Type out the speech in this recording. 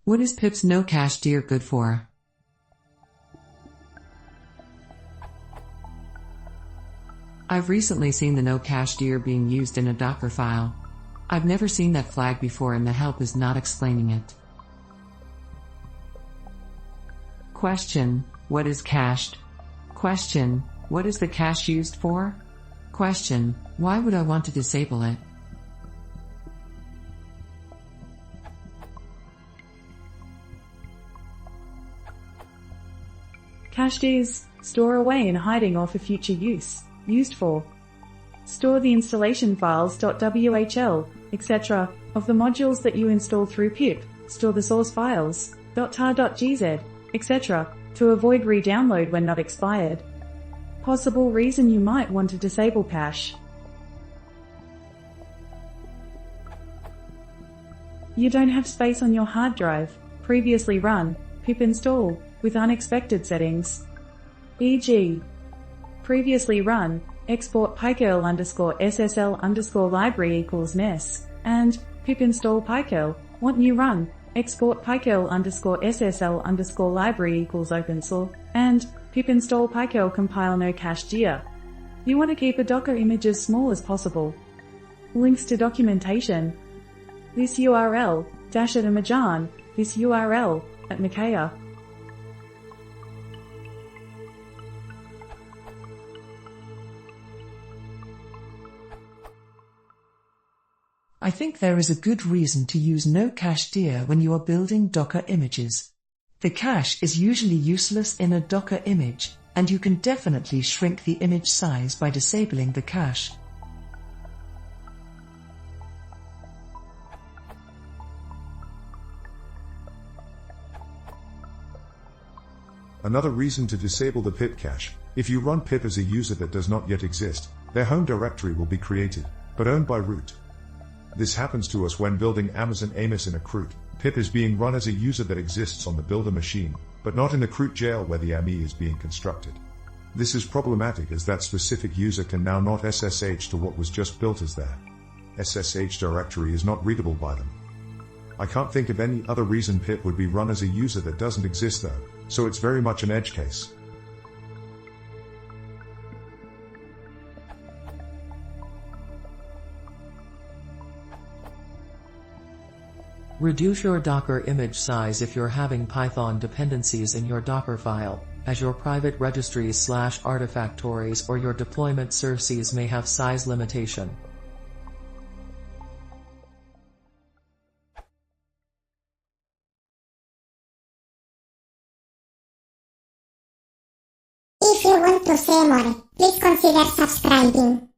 What is Pip's no-cache-dir good for? I've recently seen the no-cache-dir being used in a Docker file. I've never seen that flag before and the help is not explaining it. Question: what is cached? Question: what is the cache used for? Question: why would I want to disable it? Cache-dirs, store away in hiding or for future use, used for store the installation files .whl, etc., of the modules that you install through pip, store the source files .tar.gz, etc., to avoid re-download when not expired. Possible reason you might want to disable cache. You don't have space on your hard drive. Previously run pip install with unexpected settings, e.g. previously run export pykcurl_ssl_library equals mess, and pip install pykcurl, want new run export pykcurl_ssl_library equals opensource, and pip install pykcurl compile no-cache-dir. You want to keep a Docker image as small as possible. Links to documentation. This URL, dash at Amajan, this URL, at Makaya. I think there is a good reason to use no-cache-dir when you are building Docker images. The cache is usually useless in a Docker image, and you can definitely shrink the image size by disabling the cache. Another reason to disable the pip cache: if you run pip as a user that does not yet exist, their home directory will be created, but owned by root. This happens to us when building Amazon Amos in a CRUD. Pip is being run as a user that exists on the builder machine, but not in the CRUD jail where the AMI is being constructed. This is problematic as that specific user can now not SSH to what was just built as their SSH directory is not readable by them. I can't think of any other reason pip would be run as a user that doesn't exist though, so it's very much an edge case. Reduce your Docker image size if you're having Python dependencies in your Docker file, as your private registries/artifactories or your deployment sources may have size limitation. If you want to see more, please consider subscribing.